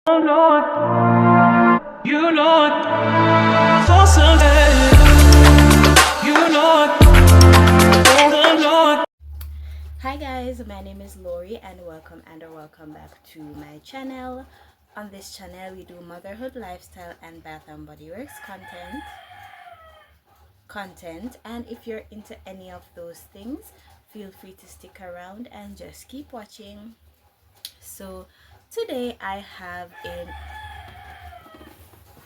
Oh Lord, you Lord, for Sunday, you Lord, oh Lord. Hi guys, my name is Lori and welcome back to my channel. On this channel we do motherhood, lifestyle and bath and body works content, and if you're into any of those things, feel free to stick around and just keep watching. So today I have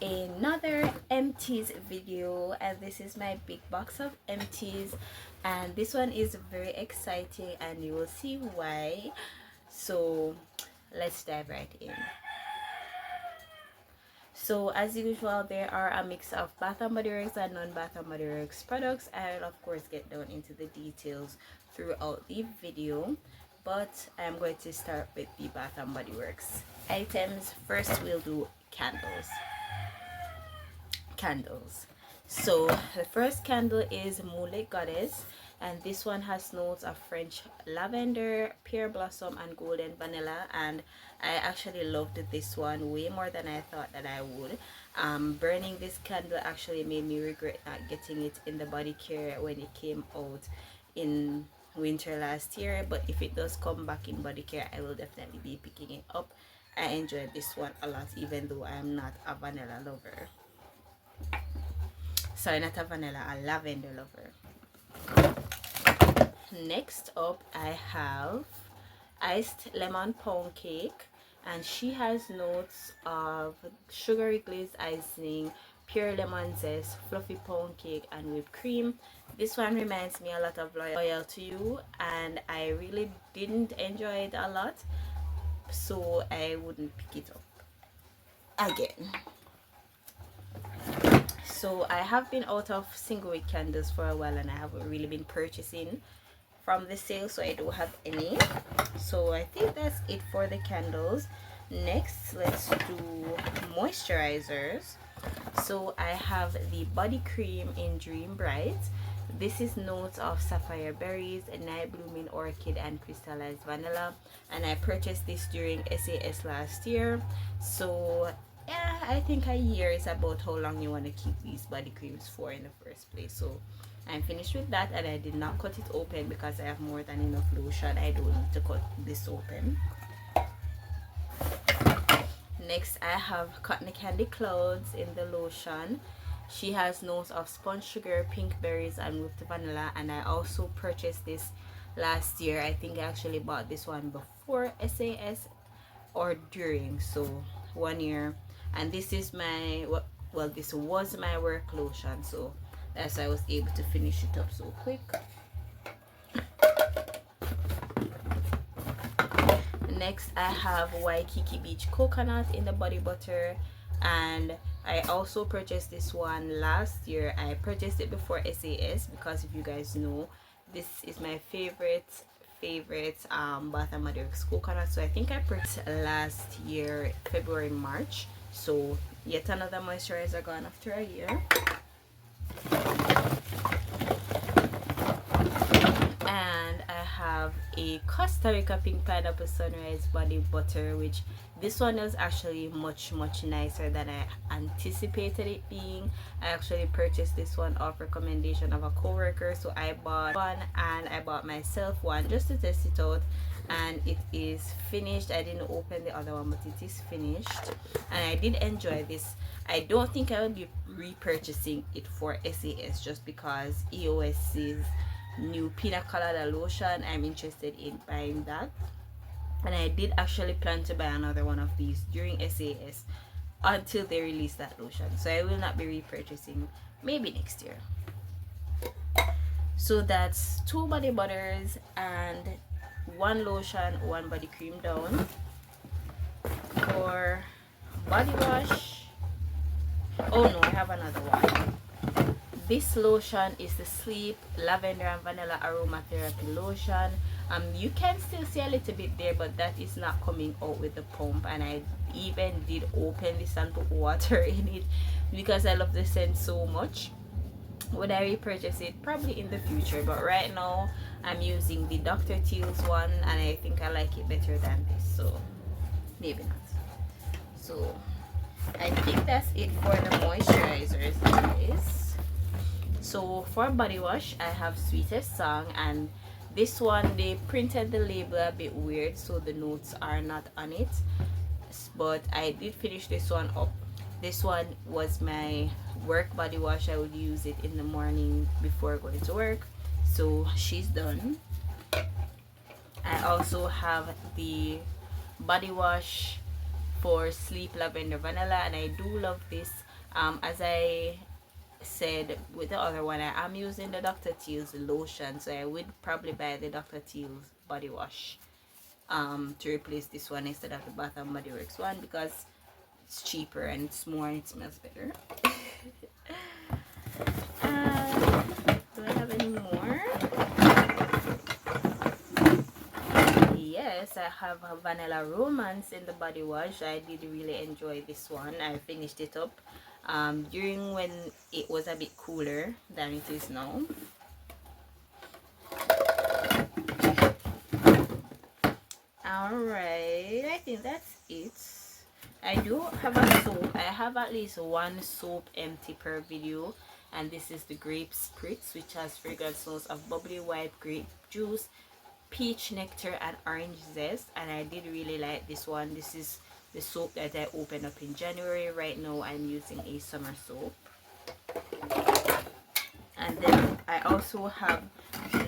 another empties video, and this is my big box of empties, and this one is very exciting and you will see why. So let's dive right in. So as usual, there are a mix of Bath and Body Works and non-Bath and Body Works products. I'll of course get down into the details throughout the video, but I'm going to start with the Bath and Body Works items. First we'll do candles. So the first candle is Moulet Goddess, and this one has notes of French lavender, pear blossom and golden vanilla, and I actually loved this one way more than I thought that I would. Burning this candle actually made me regret not getting it in the body care when it came out in winter last year, but if it does come back in body care, I will definitely be picking it up. I enjoyed this one a lot, even though I'm not a vanilla lover. Sorry, not a vanilla, a lavender lover. Next up I have iced lemon pound cake, and she has notes of sugary glazed icing, pure lemon zest, fluffy pound cake and whipped cream. This one reminds me a lot of Loyal to You, and I really didn't enjoy it a lot, so I wouldn't pick it up again. So I have been out of single wick candles for a while, and I haven't really been purchasing from the sale, so I don't have any. So I think that's it for the candles. Next, let's do moisturizers. So I have the body cream in Dream Bright. This is notes of sapphire berries, night blooming orchid and crystallized vanilla, and I purchased this during SAS last year. So yeah, I think a year is about how long you want to keep these body creams for in the first place. So I'm finished with that, and I did not cut it open because I have more than enough lotion. I don't need to cut this open. Next I have Cotton Candy Clouds in the lotion. She has notes of sponge sugar, pink berries and whipped vanilla, and I also purchased this last year. I think I actually bought this one before SAS or during, so 1 year. And this is my, well, this was my work lotion, so that's why I was able to finish it up so quick. Next I have Waikiki Beach Coconut in the body butter, and I also purchased this one last year. I purchased it before SAS because, if you guys know, this is my favorite Bath and Body Works coconut. So I think I purchased last year February, March. So yet another moisturizer gone after a year. And I have a Costa Rica Pink Pineapple Sunrise body butter, which this one is actually much nicer than I anticipated it being. I actually purchased this one off recommendation of a co-worker, so I bought one and I bought myself one just to test it out, and it is finished. I didn't open the other one, but it is finished and I did enjoy this. I don't think I will be repurchasing it for SAS just because EOS's new pina colada lotion, I'm interested in buying that, and I did actually plan to buy another one of these during SAS until they release that lotion, so I will not be repurchasing, maybe next year. So that's 2 body butters and 1 lotion, 1 body cream down. For body wash, oh no, I have another one. This lotion is the Sleep Lavender and Vanilla Aromatherapy Lotion. You can still see a little bit there, but that is not coming out with the pump, and I even did open this and put water in it because I love the scent so much. Would I repurchase it? Probably in the future, but right now I'm using the Dr. Teal's one, and I think I like it better than this, so maybe not. So I think that's it for the moisturizers, guys. So for body wash, I have Sweetest Song, and this one they printed the label a bit weird, so the notes are not on it, but I did finish this one up. This one was my work body wash. I would use it in the morning before going to work, so she's done. I also have the body wash for Sleep Lavender Vanilla, and I do love this. As I said with the other one, I am using the Dr. Teal's lotion, so I would probably buy the Dr. Teal's body wash to replace this one instead of the Bath and Body Works one, because it's cheaper and it's more and it smells better. Do I have any more? Yes, I have a Vanilla Romance in the body wash. I did really enjoy this one. I finished it up during when it was a bit cooler than it is now. Alright, I think that's it. I do have a soap. I have at least one soap empty per video, and this is the Grape Spritz, which has fragrance notes of bubbly white grape juice, peach nectar, and orange zest. And I did really like this one. This is the soap that I opened up in January. Right now I'm using a summer soap. And then I also have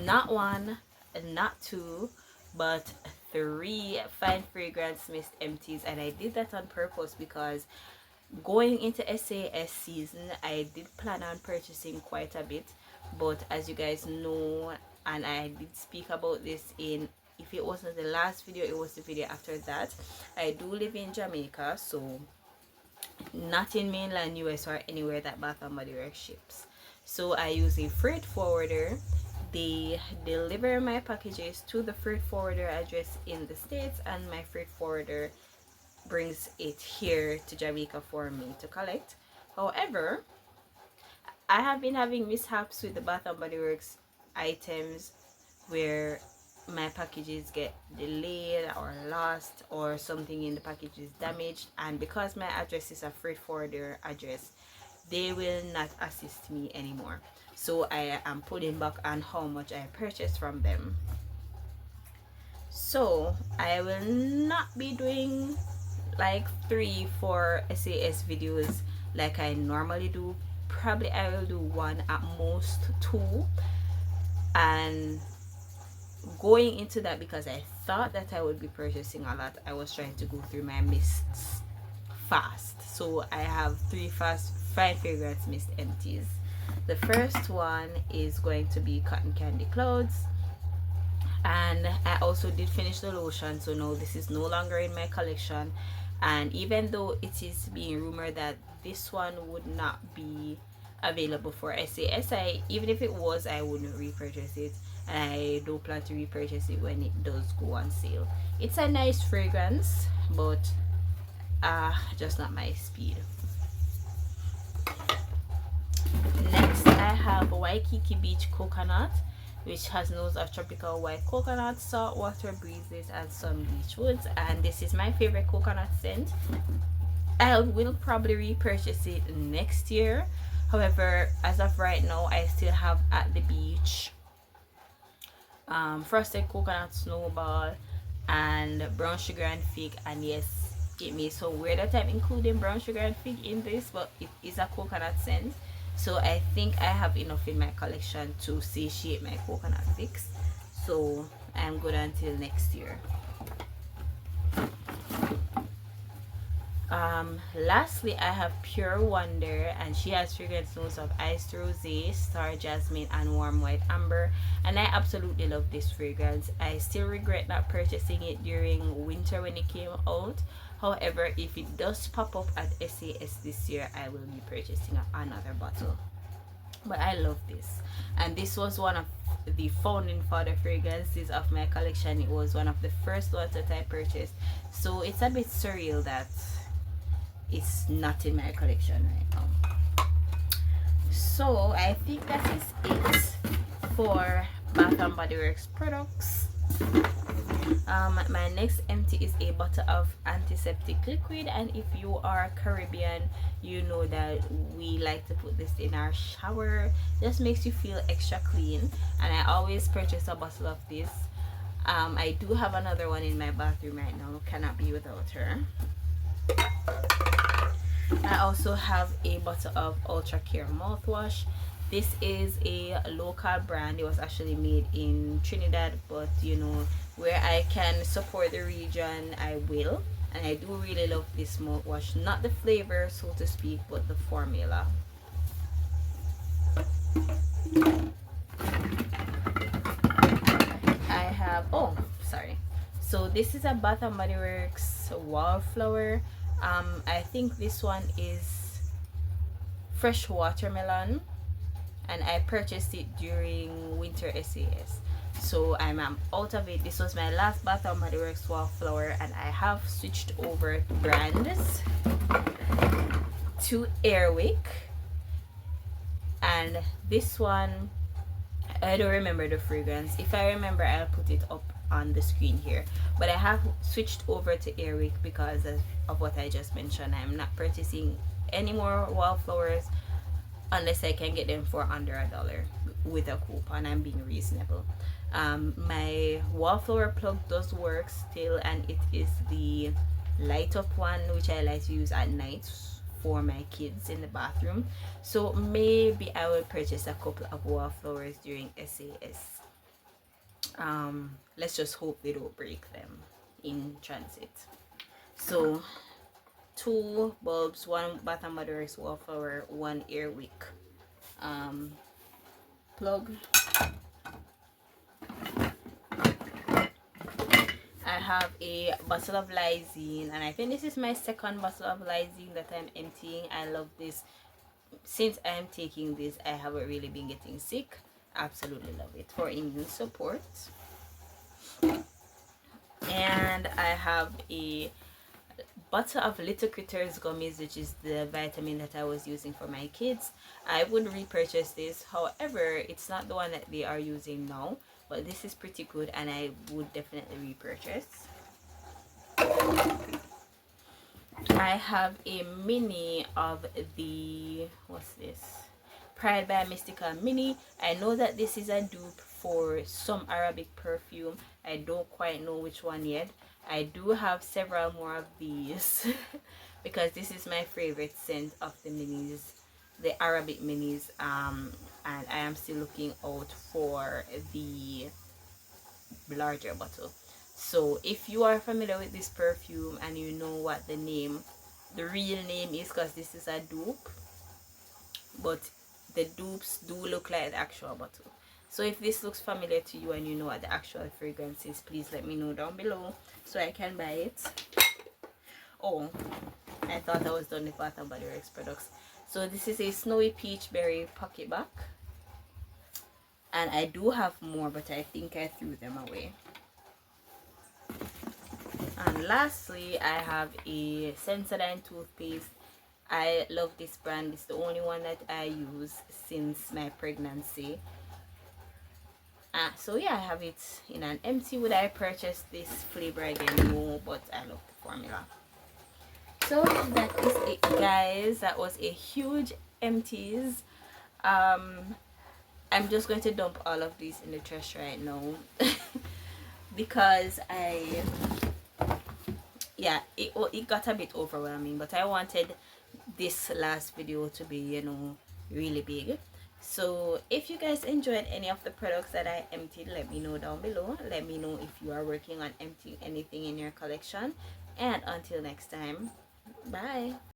not one, not two, but 3 fine fragrance mist empties, and I did that on purpose because going into SAS season I did plan on purchasing quite a bit, but as you guys know, and I did speak about this in, if it wasn't the last video, it was the video after that, I do live in Jamaica, so not in mainland US or anywhere that Bath and Body Works ships. So I use a freight forwarder. They deliver my packages to the freight forwarder address in the States, and my freight forwarder brings it here to Jamaica for me to collect. However, I have been having mishaps with the Bath and Body Works items where my packages get delayed or lost, or something in the package is damaged, and because my address is a freight forwarder address, they will not assist me anymore. So I am pulling back on how much I purchased from them. So I will not be doing like 3-4 SAS videos like I normally do. Probably I will do 1, at most 2. And going into that, because I thought that I would be purchasing a lot, I was trying to go through my mists fast. So I have 3 fine fragrance mist empties. The first one is going to be Cotton Candy Clouds, and I also did finish the lotion, so no, this is no longer in my collection. And even though it is being rumored that this one would not be available for SAS, even if it was, I wouldn't repurchase it, and I don't plan to repurchase it when it does go on sale. It's a nice fragrance, but just not my speed. Next I have Waikiki Beach Coconut, which has notes of tropical white coconut, saltwater breezes, and some beach woods, and this is my favorite coconut scent. I will probably repurchase it next year. However, as of right now, I still have At the Beach, Frosted Coconut Snowball, and Brown Sugar and Fig. And yes, it may so weird that I'm including Brown Sugar and Fig in this, but it is a coconut scent, so I think I have enough in my collection to satiate my coconut fix. So I'm good until next year. Lastly, I have Pure Wonder, and she has fragrance notes of iced rosé, star jasmine, and warm white amber, and I absolutely love this fragrance. I still regret not purchasing it during winter when it came out. However, if it does pop up at SAS this year, I will be purchasing another bottle. But I love this, and this was one of the founding father fragrances of my collection. It was one of the first ones that I purchased, so it's a bit surreal that it's not in my collection right now. So I think that is it for Bath and Body Works products. My next empty is a bottle of antiseptic liquid, and if you are Caribbean, you know that we like to put this in our shower. Just makes you feel extra clean, and I always purchase a bottle of this. I do have another one in my bathroom right now, cannot be without her. I also have a bottle of Ultra Care mouthwash. This is a local brand. It was actually made in Trinidad, but you know, where I can support the region, I will. And I do really love this mouthwash. Not the flavor, so to speak, but the formula. I have, oh, sorry. So this is a Bath and Body Works wallflower. I think this one is fresh watermelon, and I purchased it during winter SAS. So I'm out of it. This was my last Bath and Body Works wallflower, and I have switched over brands to Airwick. And this one, I don't remember the fragrance. If I remember, I'll put it up on the screen here. But I have switched over to Airwick because of what I just mentioned. I'm not purchasing any more wallflowers unless I can get them for under $1 with a coupon. I'm being reasonable. My wallflower plug does work still, and it is the light up one, which I like to use at night for my kids in the bathroom. So maybe I will purchase a couple of wallflowers during SAS. Let's just hope they don't break them in transit. So 2 bulbs, 1 Bath and Body Works wallflower, 1 Airwick plug. I have a bottle of lysine, and I think this is my second bottle of lysine that I'm emptying. I love this. Since I'm taking this, I haven't really been getting sick. Absolutely love it for immune support. And I have a bottle of Little Critters gummies, which is the vitamin that I was using for my kids. I would repurchase this, however it's not the one that they are using now, but this is pretty good and I would definitely repurchase. I have a mini of the, what's this, Pride by Mystica mini. I know that this is a dupe for some Arabic perfume. I don't quite know which one yet. I do have several more of these because this is my favorite scent of the minis, the Arabic minis, and I am still looking out for the larger bottle. So if you are familiar with this perfume and you know what the real name is, because this is a dupe, but the dupes do look like the actual bottle. So if this looks familiar to you and you know what the actual fragrance is, please let me know down below so I can buy it. Oh, I thought I was done with Bath and Body Works products. So this is a Snowy Peach Berry Pocket Back, and I do have more, but I think I threw them away. And lastly, I have a Sensodyne toothpaste. I love this brand. It's the only one that I use since my pregnancy. So yeah, I have it in an empty. Would I purchase this flavor again? No, but I love the formula. So that is it, guys. That was a huge empties. I'm just going to dump all of these in the trash right now because it got a bit overwhelming, but I wanted this last video to be, you know, really big. So if you guys enjoyed any of the products that I emptied, let me know down below. Let me know if you are working on emptying anything in your collection, and until next time, bye.